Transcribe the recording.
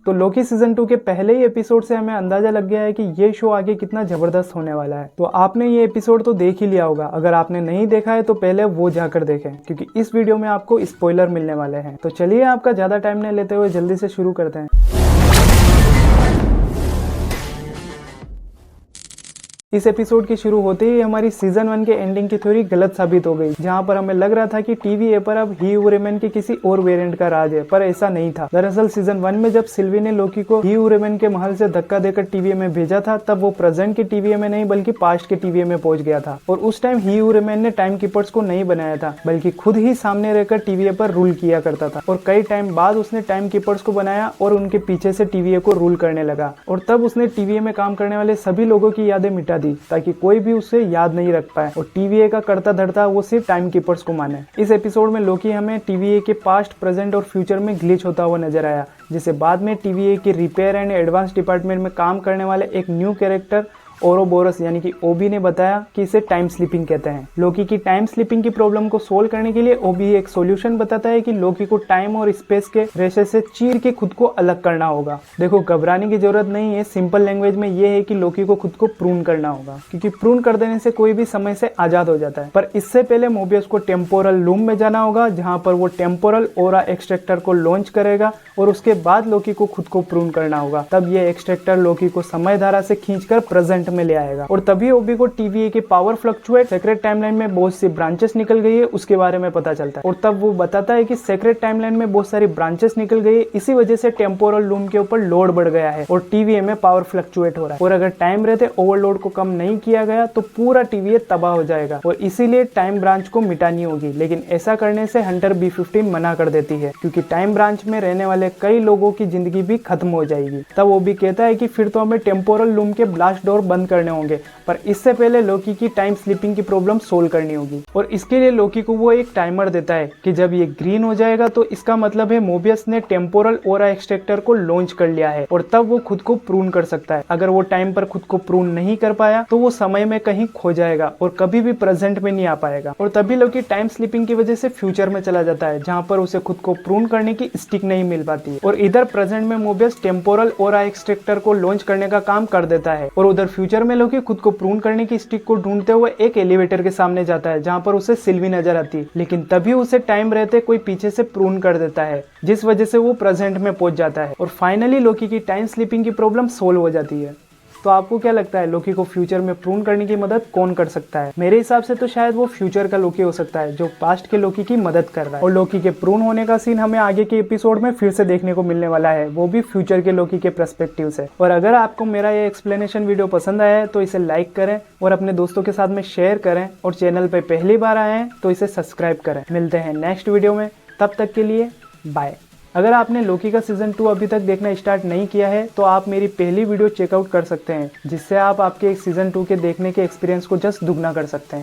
तो Loki season 2 के पहले ही एपिसोड से हमें अंदाजा लग गया है कि ये शो आगे कितना जबरदस्त होने वाला है। तो आपने ये एपिसोड तो देख ही लिया होगा, अगर आपने नहीं देखा है तो पहले वो जाकर देखें, क्योंकि इस वीडियो में आपको स्पॉइलर मिलने वाले हैं। तो चलिए आपका ज्यादा टाइम नहीं लेते हुए जल्दी से शुरू करते हैं। इस एपिसोड के शुरू होते ही हमारी सीजन 1 के एंडिंग की थ्योरी गलत साबित हो गई, जहां पर हमें लग रहा था कि TVA पर अब ही हू रिमेन के किसी और वेरिएंट का राज है, पर ऐसा नहीं था। दरअसल सीजन 1 में जब सिल्वी ने लोकी को ही हू रिमेन के महल से धक्का देकर TVA में भेजा था, तब वो प्रेजेंट के TVA में नहीं बल्कि पास्ट के TVA में पहुंच गया था। और उस टाइम ही हू रिमेन ने टाइम कीपर्स को नहीं बनाया था, बल्कि खुद ही सामने रहकर TVA पर रूल किया करता था। और कई टाइम बाद उसने टाइम कीपर्स को बनाया और उनके पीछे से TVA को रूल करने लगा। और तब उसने TVA में काम करने वाले सभी लोगों की यादें मिटा दी, ताकि कोई भी उसे याद नहीं रख पाए और TVA का करता धरता वो सिर्फ टाइम कीपर्स को माने। इस एपिसोड में लोकी हमें TVA के पास्ट, प्रेजेंट और फ्यूचर में ग्लिच होता हुआ नजर आया, जिसे बाद में TVA के रिपेयर एंड एडवांस डिपार्टमेंट में काम करने वाले एक न्यू कैरेक्टर ओरोबोरस यानी कि ओबी ने बताया कि इसे टाइम स्लीपिंग कहते हैं। लोकी की टाइम स्लीपिंग की प्रॉब्लम को सोल्व करने के लिए ओबी एक सॉल्यूशन बताता है कि लोकी को टाइम और स्पेस के रेशे से चीर के खुद को अलग करना होगा। देखो, घबराने की जरूरत नहीं है, सिंपल लैंग्वेज में ये है कि लोकी को खुद को प्रून करना होगा, क्योंकि प्रून कर देने से कोई भी समय से आजाद हो जाता है। पर इससे पहले मोबियस को टेम्पोरल लूम में जाना होगा, जहां पर वो टेम्पोरल ओरा एक्सट्रैक्टर को लॉन्च करेगा और उसके बाद लोकी को खुद को प्रून करना होगा। तब ये एक्सट्रैक्टर लोकी को समय धारा से खींचकर प्रेजेंट में ले आएगा और तभी ओबी को TVA के पावर फ्लक्चुएट सेक्रेट टाइमलाइन में बहुत सी ब्रांचेस निकल गई है उसके बारे में पता चलता है। और तब वो बताता है कि सेक्रेट टाइमलाइन में बहुत सारी ब्रांचेस निकल गई है, इसी वजह से टेम्पोरल लूम के ऊपर लोड बढ़ गया है और TVA में पावर फ्लक्चुएट हो रहा है। और अगर टाइम रहते ओवरलोड को कम नहीं किया गया तो पूरा TVA तबाह हो जाएगा और इसीलिए टाइम ब्रांच को मिटानी होगी। लेकिन ऐसा करने से हंटर B15 मना कर देती है, क्योंकि टाइम ब्रांच में रहने वाले कई लोगों की जिंदगी भी खत्म हो जाएगी। तब वो भी कहता है कि फिर तो हमें टेम्पोरल लूम के ब्लास्ट डोर बंद करने होंगे, पर इससे पहले लोकी की टाइम स्लीपिंग की प्रॉब्लम सोल्व करनी होगी। और इसके लिए लोकी को वो एक टाइमर देता है कि जब ये ग्रीन हो जाएगा तो इसका मतलब है मोबियस ने टेम्पोरल ओरा एक्सट्रैक्टर को लॉन्च कर लिया है और तब वो खुद को प्रून कर सकता है। अगर वो टाइम पर खुद को प्रून नहीं कर पाया तो वो समय में कहीं खो जाएगा और कभी भी प्रेजेंट में नहीं आ पाएगा। और तभी लोकी टाइम स्लीपिंग की वजह से फ्यूचर में चला जाता है, जहाँ पर उसे खुद को प्रून करने की स्टिक नहीं मिल पाती है। और इधर प्रेजेंट में मोबियस टेम्पोरल ओरा एक्सट्रैक्टर को लॉन्च करने का काम कर देता है और उधर फ्यूचर में लोकी खुद को प्रून करने की स्टिक को ढूंढते हुए एक एलिवेटर के सामने जाता है, जहां पर उसे सिल्वी नजर आती है। लेकिन तभी उसे टाइम रहते कोई पीछे से प्रून कर देता है, जिस वजह से वो प्रेजेंट में पहुंच जाता है और फाइनली लोकी की टाइम स्लीपिंग की प्रॉब्लम सोल्व हो जाती है। तो आपको क्या लगता है, लोकी को फ्यूचर में प्रून करने की मदद कौन कर सकता है? मेरे हिसाब से तो शायद वो फ्यूचर का लोकी हो सकता है, जो पास्ट के लोकी की मदद कर रहा है। और लोकी के प्रून होने का सीन हमें आगे के एपिसोड में फिर से देखने को मिलने वाला है, वो भी फ्यूचर के लोकी के पर्सपेक्टिव से। और अगर आपको मेरा ये एक्सप्लेनेशन वीडियो पसंद आया है तो इसे लाइक करें और अपने दोस्तों के साथ में शेयर करें, और चैनल पर पहली बार आए हैं तो इसे सब्सक्राइब करें। मिलते हैं नेक्स्ट वीडियो में, तब तक के लिए बाय। अगर आपने लोकी का सीजन 2 अभी तक देखना स्टार्ट नहीं किया है तो आप मेरी पहली वीडियो चेकआउट कर सकते हैं, जिससे आप आपके सीजन 2 के देखने के एक्सपीरियंस को जस्ट दुगना कर सकते हैं।